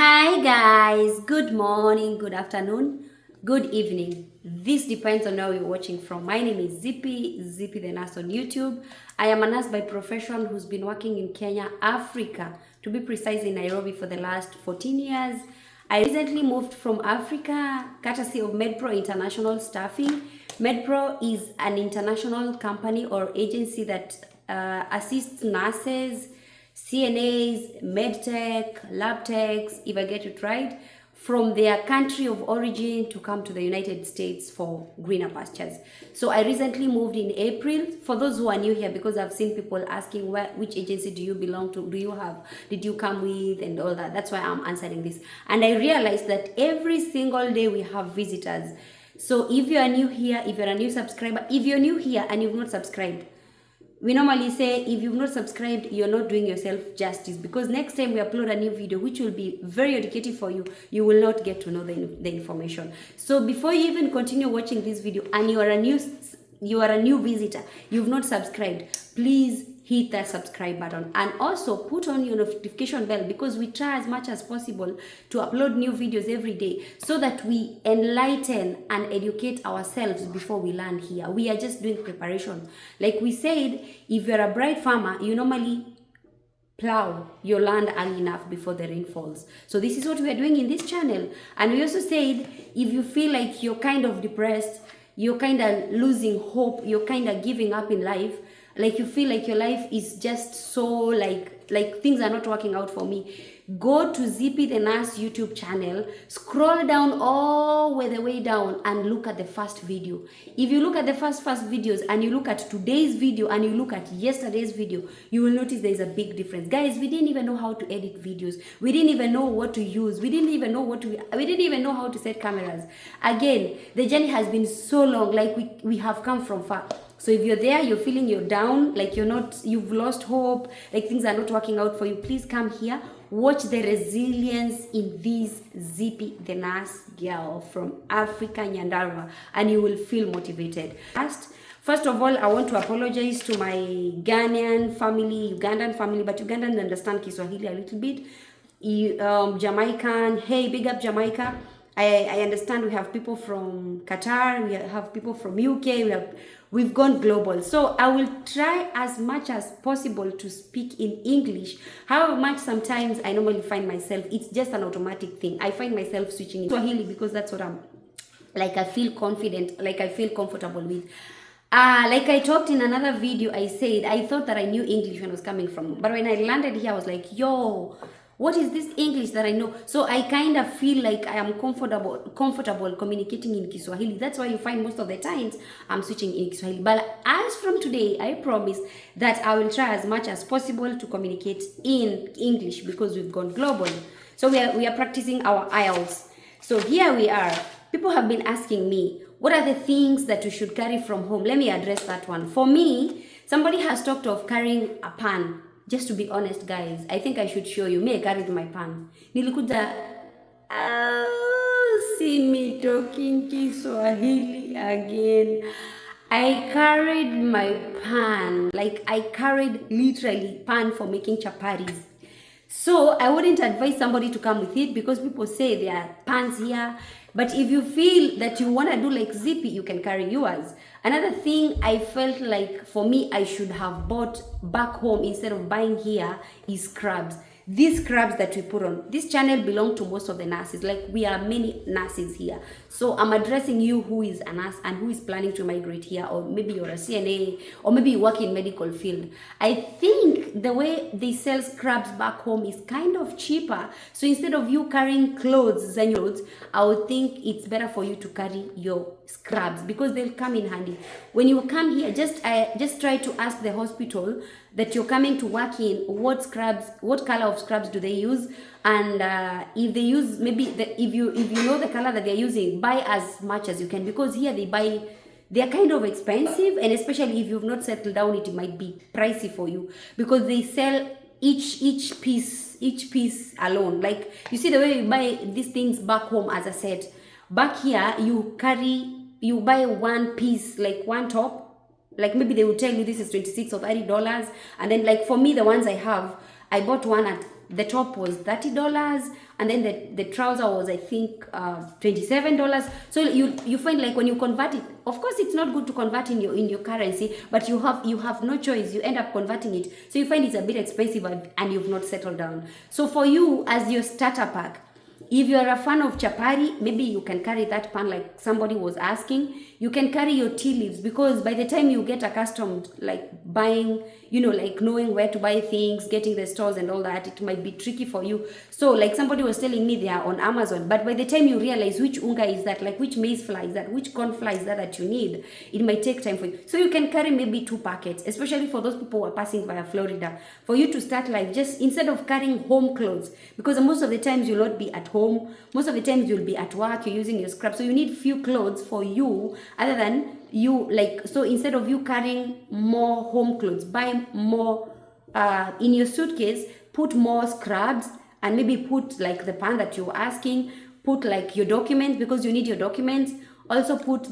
Hi guys, good morning, good afternoon, good evening. This depends on how you're watching from. My name is Zippy the nurse on YouTube. I am a nurse by profession who's been working in Kenya, Africa, to be precise in Nairobi for the last 14 years. I recently moved from Africa, courtesy of MedPro International Staffing. MedPro is an international company or agency that assists nurses, CNAs, medtech, lab techs, if I get it right, from their country of origin to come to the United States for greener pastures. So I recently moved in April. For those who are new here, because I've seen people asking which agency do you belong to, did you come with, and all that. That's why I'm answering this. And I realized that every single day we have visitors. So if you are new here, if you're a new subscriber, if you're new here and you've not subscribed, we normally say if you've not subscribed, you're not doing yourself justice, because next time we upload a new video which will be very educative for you, you will not get to know the information. So before you even continue watching this video and you are a new visitor, you've not subscribed, please hit that subscribe button and also put on your notification bell, because we try as much as possible to upload new videos every day so that we enlighten and educate ourselves before we land here. We are just doing preparation. Like we said, if you're a bright farmer, you normally plow your land early enough before the rain falls. So this is what we are doing in this channel. And we also said, if you feel like you're kind of depressed, you're kind of losing hope, you're kind of giving up in life, like you feel like your life is just so like things are not working out for me, go to Zippy the Nurse YouTube channel, scroll down all the way down and look at the first video. If you look at the first videos and you look at today's video and you look at yesterday's video, you will notice there is a big difference. Guys, we didn't even know how to edit videos. We didn't even know what to use. We didn't even know how to set cameras. Again, the journey has been so long, like we have come from far. So if you're there, you're feeling you're down, like you've lost hope, like things are not working out for you, please come here. Watch the resilience in this Zippy the Nurse girl from Africa, Nyandarua, and you will feel motivated. First of all, I want to apologize to my Ghanaian family, Ugandan family, but Ugandans understand Kiswahili a little bit. Jamaican, hey, big up Jamaica. I understand we have people from Qatar, we have people from UK, we've gone global. So I will try as much as possible to speak in English. However much sometimes I normally find myself, it's just an automatic thing. I find myself switching in Swahili because that's what I feel confident, like I feel comfortable with. Like I talked in another video, I said, I thought that I knew English when I was coming from, but when I landed here, I was like, yo, what is this English that I know? So I kind of feel like I am comfortable communicating in Kiswahili. That's why you find most of the times I'm switching in Kiswahili. But as from today, I promise that I will try as much as possible to communicate in English, because we've gone global. So we are practicing our IELTS. So here we are. People have been asking me, what are the things that you should carry from home? Let me address that one. For me, somebody has talked of carrying a pan. Just to be honest, guys, I think I should show you. Me, I carried my pan. Nilikuja, see me talking Kiswahili again. I carried my pan. Like, I carried literally pan for making chapatis. So I wouldn't advise somebody to come with it, because people say there are pans here. But if you feel that you want to do like Zippy, you can carry yours. Another thing I felt like for me I should have bought back home instead of buying here is scrubs. These scrubs that we put on. This channel belongs to most of the nurses. Like, we are many nurses here. So I'm addressing you who is a nurse and who is planning to migrate here, or maybe you're a CNA, or maybe you work in medical field. I think the way they sell scrubs back home is kind of cheaper. So instead of you carrying clothes, I would think it's better for you to carry your scrubs, because they'll come in handy. When you come here, just try to ask the hospital that you're coming to work in, what color of scrubs do they use, and if they use, maybe if you know the color that they're using, buy as much as you can, because here they're kind of expensive, and especially if you've not settled down, it might be pricey for you, because they sell each piece alone. Like, you see the way you buy these things back home as a set, back here you buy one piece, like one top. Like, maybe they will tell you this is $26 or $30, and then, like, for me, the ones I have, I bought one at the top was $30, and then the trouser was, I think, $27. So you find like when you convert it, of course it's not good to convert in your currency, but you have no choice. You end up converting it, so you find it's a bit expensive, and you've not settled down. So for you, as your starter pack, if you're a fan of chapati, maybe you can carry that pan like somebody was asking. You can carry your tea leaves, because by the time you get accustomed, like buying, like knowing where to buy things, getting the stores and all that, it might be tricky for you. So like somebody was telling me, they are on Amazon, but by the time you realize which unga is that, like which maize flour is that, which corn flour is that you need, it might take time for you. So you can carry maybe 2 packets, especially for those people who are passing via Florida, for you to start life, just instead of carrying home clothes, because most of the times you'll not be at home, most of the times you'll be at work, you're using your scrap, so you need few clothes for you, other than you, like, so instead of you carrying more home clothes, buy more in your suitcase, put more scrubs, and maybe put like the pan that you're asking, put like your documents, because you need your documents, also put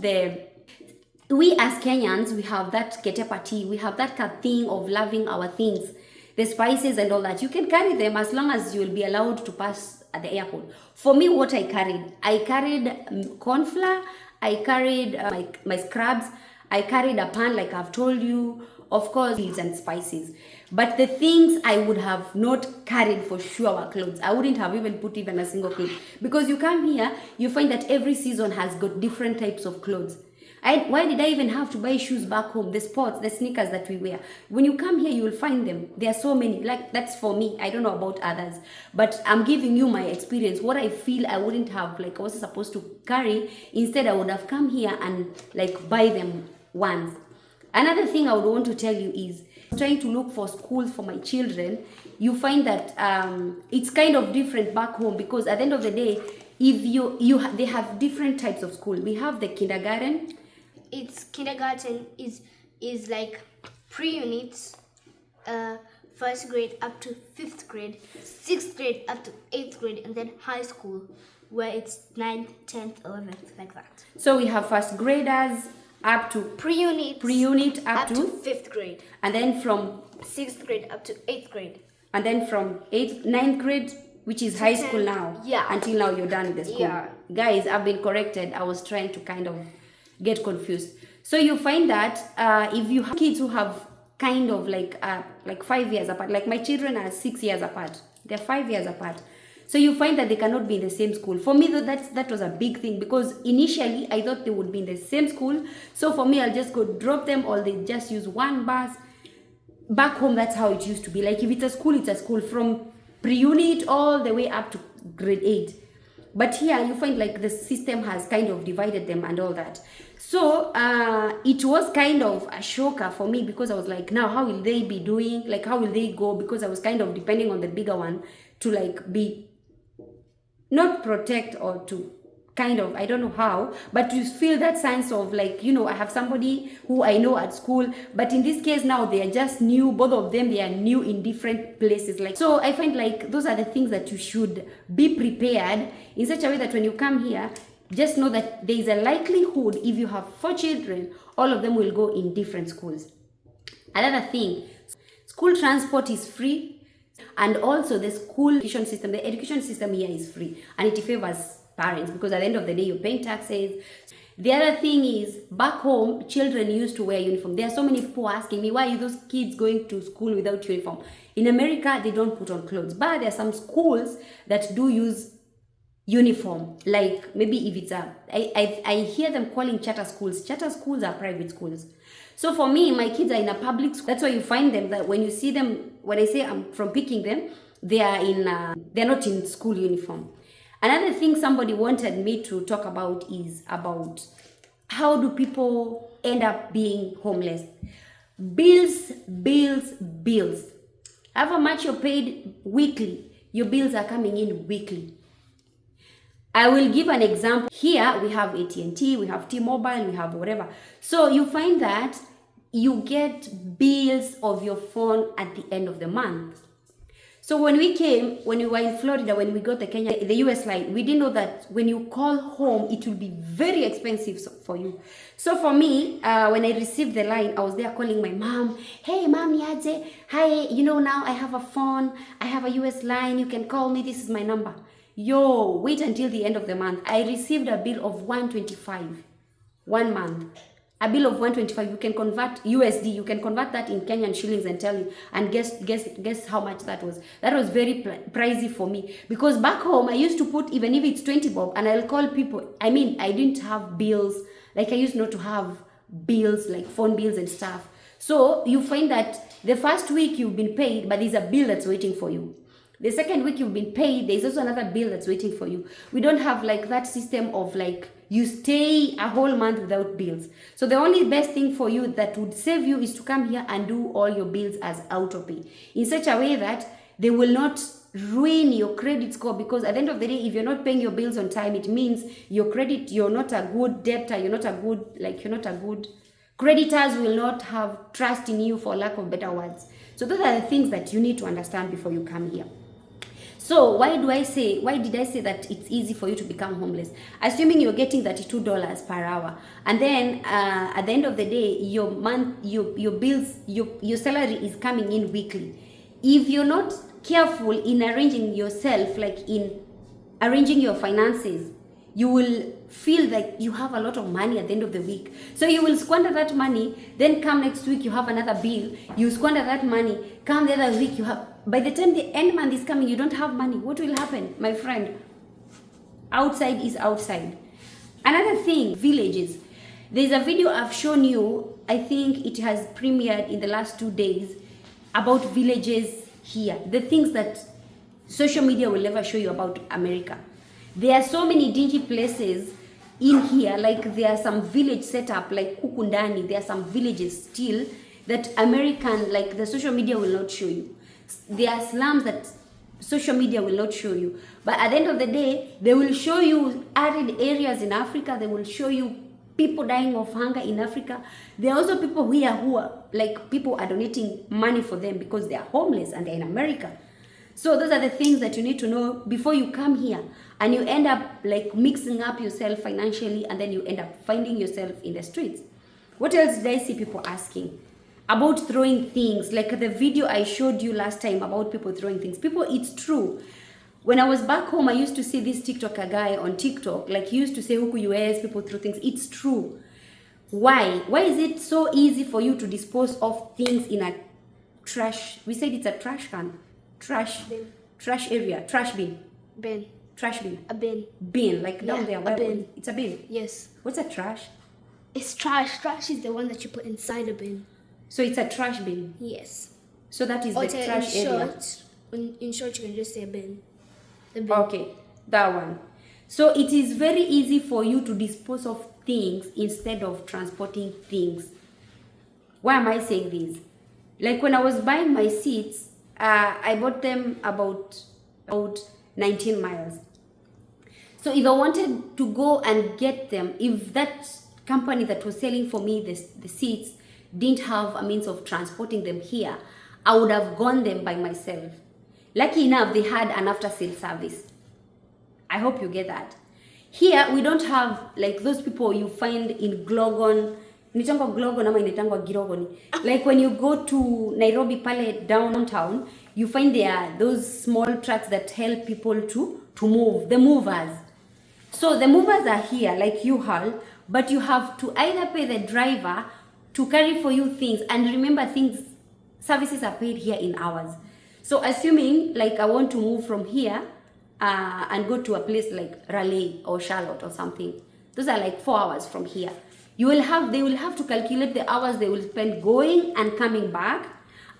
we as Kenyans, we have that N A Prt, we have that thing of loving our things, the spices and all that. You can carry them as long as you'll be allowed to pass at the airport. For me, what I carried corn flour, I carried my scrubs, I carried a pan like I've told you, of course, and spices. But the things I would have not carried for sure were clothes. I wouldn't have even put even a single cloth, because you come here, you find that every season has got different types of clothes. Why did I even have to buy shoes back home? The sports, the sneakers that we wear. When you come here, you will find them. There are so many. Like, that's for me. I don't know about others. But I'm giving you my experience. What I feel I wouldn't have, like, I was supposed to carry. Instead, I would have come here and, like, buy them once. Another thing I would want to tell you is, trying to look for schools for my children, you find that it's kind of different back home, because at the end of the day, if they have different types of school. We have the kindergarten. It's kindergarten is like pre-units, first grade up to 5th grade, 6th grade up to 8th grade, and then high school, where it's 9th, 10th, 11th, like that. So we have first graders up to pre-unit up to 5th grade, and then from 6th grade up to 8th grade, and then from 9th grade, which is high school now. Yeah. Until now you're done with the school. Yeah. Guys, I've been corrected. I was trying to kind of get confused. So you find that if you have kids who have kind of like 5 years apart, like my children are 6 years apart, they're 5 years apart. So you find that they cannot be in the same school. For me, though, that was a big thing, because initially I thought they would be in the same school. So for me, I'll just go drop them, or they just use one bus. Back home, that's how it used to be. Like if it's a school from pre-unit all the way up to grade 8. But here you find like the system has kind of divided them and all that. So it was kind of a shocker for me, because I was like, now how will they be doing? Like how will they go? Because I was kind of depending on the bigger one to like be, not protect, or to kind of, I don't know how, but to feel that sense of like, I have somebody who I know at school, but in this case now they are just new, both of them, they are new in different places. Like, so I find like those are the things that you should be prepared in such a way that when you come here, just know that there is a likelihood, if you have 4 children, all of them will go in different schools. Another thing, school transport is free, and also the school education system, the education system here is free, and it favors parents, because at the end of the day you're paying taxes. The other thing is, back home children used to wear uniform. There are so many people asking me, why are those kids going to school without uniform? In America they don't put on clothes, but there are some schools that do use uniform. Like maybe if it's I hear them calling charter schools. Charter schools are private schools. So for me, my kids are in a public school. That's why you find them, that when you see them, when I say I'm from picking them, they are in they're not in school uniform. Another thing somebody wanted me to talk about is about how do people end up being homeless. Bills. However much you're paid weekly, your bills are coming in weekly. I will give an example. Here we have AT&T, we have T-Mobile, we have whatever. So you find that you get bills of your phone at the end of the month. So when we were in Florida, when we got the US line, we didn't know that when you call home, it will be very expensive for you. So for me, when I received the line, I was there calling my mom. Hey, mom, yaje. Hi, now I have a phone. I have a US line. You can call me. This is my number. Yo, wait until the end of the month. I received a bill of 125 1 month. A bill of 125. You can convert USD. You can convert that in Kenyan shillings and tell you. And guess how much that was. That was very pricey for me, because back home I used to put, even if it's 20 bob, and I'll call people. I mean, I didn't have bills. Like, I used not to have bills, like phone bills and stuff. So you find that the first week you've been paid, but there's a bill that's waiting for you. The second week you've been paid, there's also another bill that's waiting for you. We don't have like that system of like you stay a whole month without bills. So the only best thing for you that would save you is to come here and do all your bills as auto pay in such a way that they will not ruin your credit score, because at the end of the day, if you're not paying your bills on time, it means your credit, you're not a good debtor, you're not a good creditors will not have trust in you, for lack of better words. So those are the things that you need to understand before you come here. So why did I say that it's easy for you to become homeless? Assuming you're getting $32 per hour, and then at the end of the day, your bills, your salary is coming in weekly. If you're not careful in arranging yourself, like in arranging your finances, you will feel like you have a lot of money at the end of the week. So you will squander that money, then come next week you have another bill, you squander that money, come the other week you have, by the time the end month is coming, you don't have money. What will happen, my friend? Outside is outside. Another thing, villages. There's a video I've shown you, I think it has premiered in the last 2 days, about villages here. The things that social media will never show you about America. There are so many dingy places in here, like there are some village set up, like Kukundani, there are some villages still that American, like the social media will not show you. There are slums that social media will not show you. But at the end of the day, they will show you arid areas in Africa, they will show you people dying of hunger in Africa. There are also people here who are, like, people are donating money for them because they are homeless and they're in America. So those are the things that you need to know before you come here, and you end up like mixing up yourself financially, and then you end up finding yourself in the streets. What else did I see people asking? About throwing things, like the video I showed you last time about people throwing things. People, it's true. When I was back home, I used to see this TikToker guy on TikTok, like he used to say, Huku US, people throw things. It's true. Why? Why is it so easy for you to dispose of things in a trash? We said it's a trash can. Trash area, trash bin. Trash bin. A bin. Bin, like down there. A bin. It's a bin. Yes. What's a trash? It's trash. Trash is the one that you put inside a bin. So it's a trash bin. Yes. So that is the trash area. In short, you can just say bin. The bin. Okay, that one. So it is very easy for you to dispose of things instead of transporting things. Why am I saying this? Like when I was buying my seats, I bought them about 19 miles. So if I wanted to go and get them, if that company that was selling for me the seats didn't have a means of transporting them here, I would have gone them by myself. Lucky enough, they had an after sale service. I hope you get that. Here, we don't have like those people you find in Glogon. Like when you go to Nairobi pale downtown, you find there are those small trucks that help people to move, the movers. So the movers are here like U-Haul, but you have to either pay the driver to carry for you things, and remember, services are paid here in hours. So assuming like I want to move from here and go to a place like Raleigh or Charlotte or something, those are like 4 hours from here. They will have to calculate the hours they will spend going and coming back,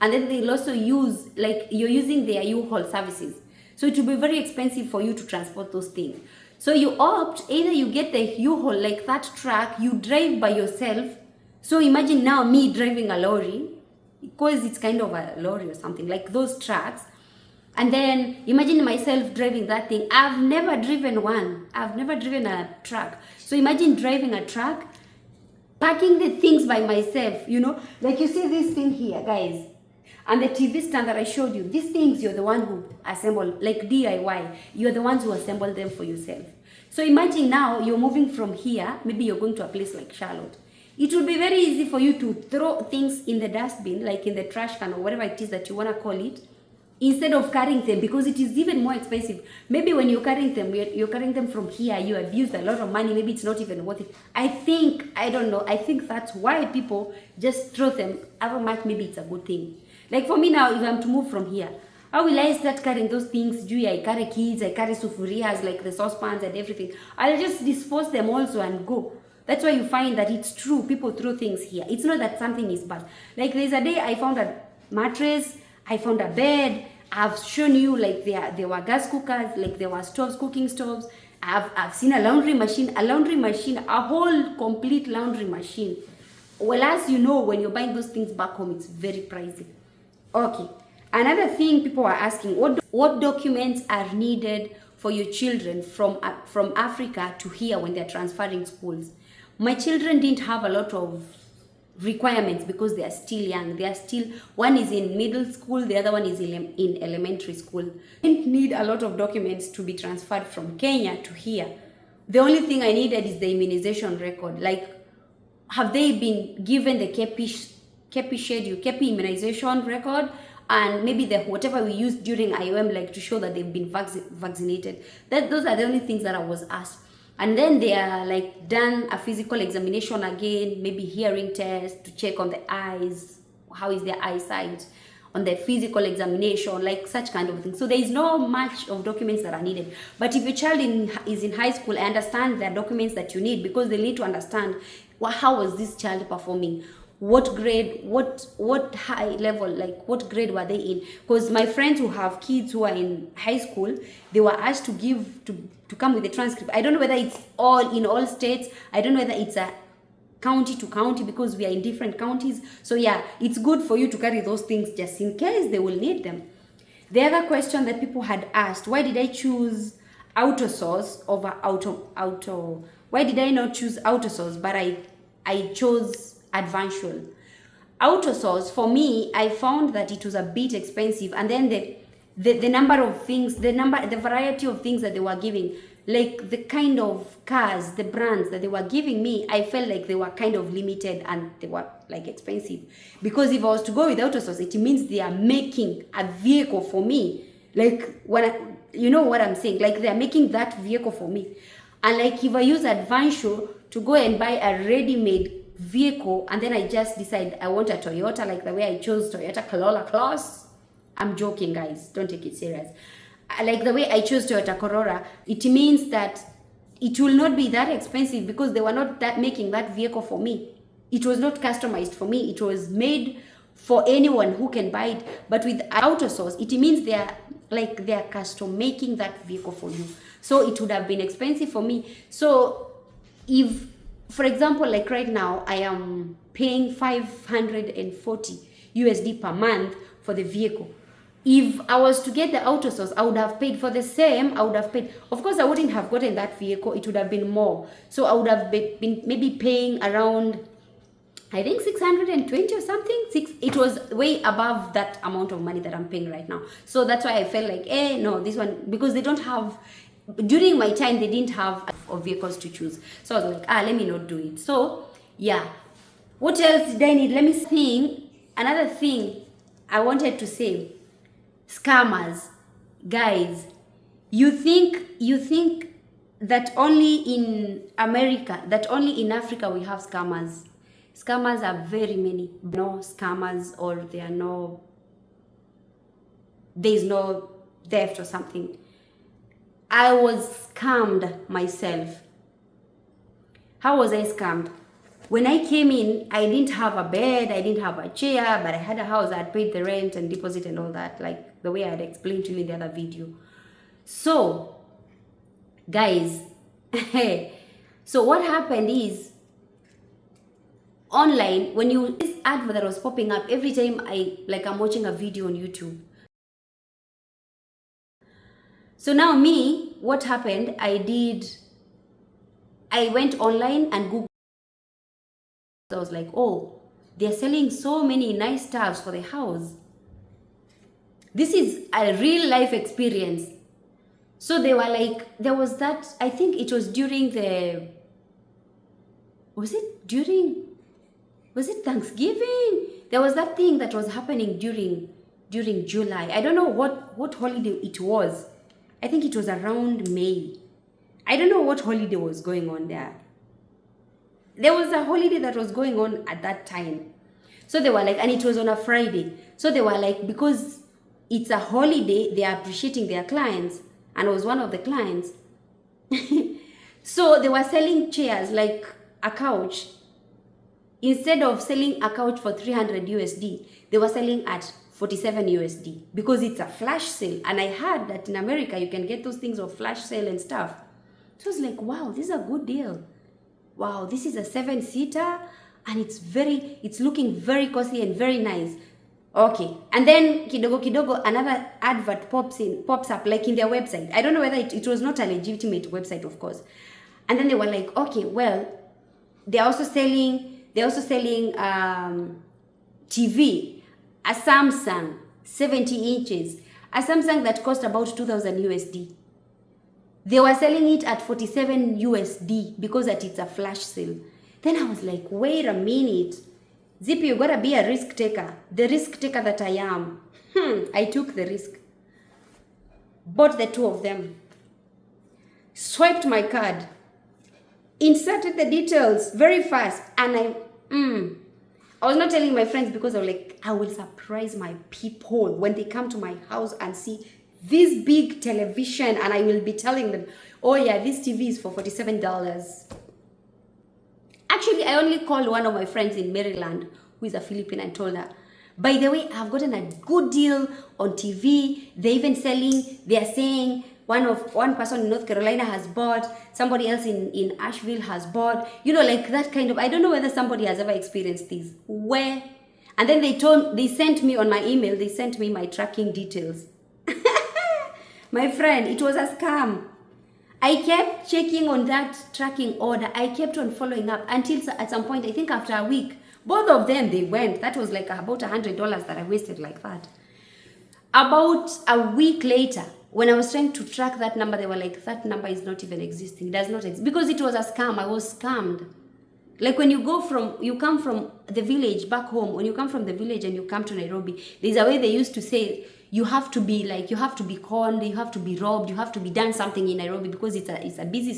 and then they'll also use, like you're using their U-Haul services. So it will be very expensive for you to transport those things. So you opt, either you get the U-Haul, like that truck, you drive by yourself. So imagine now me driving a lorry, because it's kind of a lorry or something, like those trucks. And then imagine myself driving that thing. I've never driven one. I've never driven a truck. So imagine driving a truck, packing the things by myself, you know, like you see this thing here, guys, and the TV stand that I showed you. These things, you're the one who assemble, like DIY. You're the ones who assemble them for yourself. So imagine now you're moving from here. Maybe you're going to a place like Charlotte. It will be very easy for you to throw things in the dustbin, like in the trash can or whatever it is that you want to call it, instead of carrying them, because it is even more expensive. Maybe when you're carrying them, you're carrying them from here, you have used a lot of money, maybe it's not even worth it. I don't know, I think that's why people just throw them. However much maybe it's a good thing. Like for me now, if I'm to move from here, how will I start carrying those things? I carry kids, I carry sufurias, like the saucepans and everything. I'll just dispose them also and go. That's why you find that it's true, people throw things here. It's not that something is bad. Like there's a day I found a mattress, I found a bed. I've shown you like there were gas cookers, like there were stoves, cooking stoves. I've seen a laundry machine, a whole complete laundry machine. Well, as you know, when you're buying those things back home, it's very pricey. Okay. Another thing people are asking, what documents are needed for your children from Africa to here when they're transferring schools? My children didn't have a lot of requirements because they are still young. They are still, one is in middle school, the other one is in elementary school. They didn't need a lot of documents to be transferred from Kenya to here. The only thing I needed is the immunization record. Like, have they been given the KEPI schedule, KEPI immunization record, and maybe the whatever we used during IOM, like to show that they've been vaccinated. Those are the only things that I was asked. And then they are like done a physical examination again, maybe hearing test to check on the eyes, how is their eyesight, on the physical examination, like such kind of thing. So there is no much of documents that are needed. But if your child is in high school, I understand the documents that you need, because they need to understand how was this child performing, what grade, what high level, like what grade were they in. Because my friends who have kids who are in high school, they were asked to come with a transcript. I don't know whether it's all in all states. I don't know whether it's a county to county, because we are in different counties. So yeah, it's good for you to carry those things just in case they will need them. The other question that people had asked, why did I choose auto source over auto? Why did I not choose auto source, but I chose Advantual? Auto source, for me, I found that it was a bit expensive, and then the number of things, the variety of things that they were giving, like the kind of cars, the brands that they were giving me, I felt like they were kind of limited and they were like expensive. Because if I was to go with auto source, it means they are making a vehicle for me. Like you know what I'm saying? Like they are making that vehicle for me. And like if I use Advantual to go and buy a ready-made vehicle, and then I just decide I want a Toyota, like the way I chose Toyota Corolla Cross. I'm joking, guys, don't take it serious. Like the way I chose Toyota Corolla, it means that it will not be that expensive, because they were not making that vehicle for me. It was not customized for me. It was made for anyone who can buy it. But with auto source, it means they are custom making that vehicle for you. So it would have been expensive for me. So if, for example, like right now, I am paying 540 USD per month for the vehicle. If I was to get the auto source, I would have paid for the same. Of course, I wouldn't have gotten that vehicle. It would have been more. So I would have been maybe paying around, I think 620 or something. It was way above that amount of money that I'm paying right now. So that's why I felt like, no, this one, because they don't have, during my time, they didn't have vehicles to choose. So I was like, let me not do it. So yeah, what else did I need? Let me think. Another thing I wanted to say, scammers. Guys, you think that only in America, that only in Africa we have scammers. Scammers are very many. No scammers, or there's no theft or something. I was scammed myself. How was I scammed? When I came in, I didn't have a bed, I didn't have a chair, but I had a house. I had paid the rent and deposit and all that, like the way I had explained to you in the other video. So, guys, so what happened is, online, when this advert that was popping up every time I'm watching a video on YouTube. So now me, what happened, I went online and Googled. I was like, oh, they're selling so many nice stuffs for the house. This is a real life experience. So they were like, there was that, I think it was during was it Thanksgiving? There was that thing that was happening during during July. I don't know what holiday it was. I think it was around May. I don't know what holiday was going on there. There was a holiday that was going on at that time. So they were like, and it was on a Friday. So they were like, because it's a holiday, they are appreciating their clients. And I was one of the clients. So they were selling chairs, like a couch. Instead of selling a couch for 300 USD, they were selling at 47 USD because it's a flash sale. And I heard that in America, you can get those things of flash sale and stuff. So I was like, wow, this is a good deal. Wow, this is a 7-seater and it's looking very cozy and very nice. Okay, and then kidogo another advert pops up like in their website. I don't know whether it was not a legitimate website, of course. And then they were like, okay, well, they're also selling TV, a Samsung 70 inches, a Samsung that cost about 2,000 USD. They were selling it at 47 USD because it's a flash sale. Then I was like, wait a minute. Zippy, you gotta be a risk taker. The risk taker that I am. I took the risk. Bought the two of them. Swiped my card. Inserted the details very fast. And I was not telling my friends because I was like, I will surprise my people when they come to my house and see this big television, and I will be telling them, oh yeah, this TV is for $47. Actually, I only called one of my friends in Maryland who is a Philippine and told her, by the way, I've gotten a good deal on TV. They're even selling, they're saying one person in North Carolina has bought, somebody else in Asheville has bought, like that kind of, I don't know whether somebody has ever experienced this. Where? And then they sent me on my email, they sent me my tracking details. My friend, it was a scam. I kept checking on that tracking order. I kept on following up until at some point, I think after a week, both of them, they went. That was like about $100 that I wasted like that. About a week later, when I was trying to track that number, they were like, that number is not even existing. It does not exist. Because it was a scam. I was scammed. Like when you come from the village back home, when you come from the village and you come to Nairobi, there's a way they used to say, you have to be conned, you have to be robbed, you have to be done something in Nairobi because it's a busy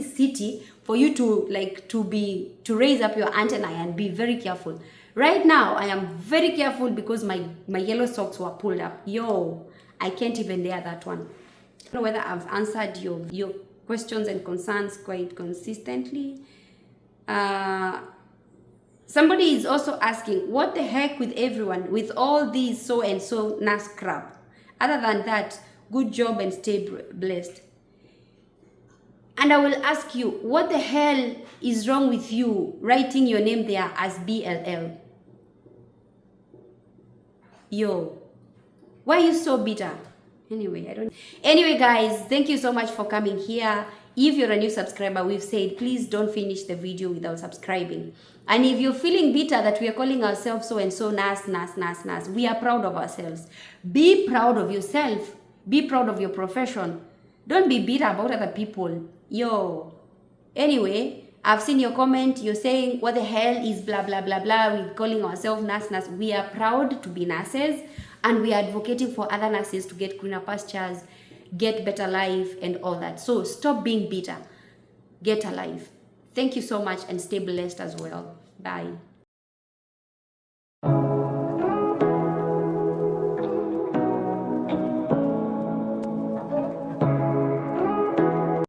city for you to raise up your antenna and be very careful. Right now, I am very careful because my yellow socks were pulled up. Yo, I can't even dare that one. I don't know whether I've answered your questions and concerns quite consistently. Somebody is also asking, what the heck with everyone, with all these so-and-so NAS crap? Other than that, good job and stay blessed. And I will ask you, what the hell is wrong with you writing your name there as BLL? Yo, why are you so bitter? Anyway, guys, thank you so much for coming here. If you're a new subscriber, we've said, please don't finish the video without subscribing. And if you're feeling bitter that we are calling ourselves so-and-so NAS, we are proud of ourselves. Be proud of yourself. Be proud of your profession. Don't be bitter about other people. Yo. Anyway, I've seen your comment. You're saying, what the hell is blah, blah, blah, blah. We're calling ourselves NAS. We are proud to be nurses. And we are advocating for other nurses to get greener pastures, get better life and all that. So stop being bitter. Get a life. Thank you so much and stay blessed as well. Bye.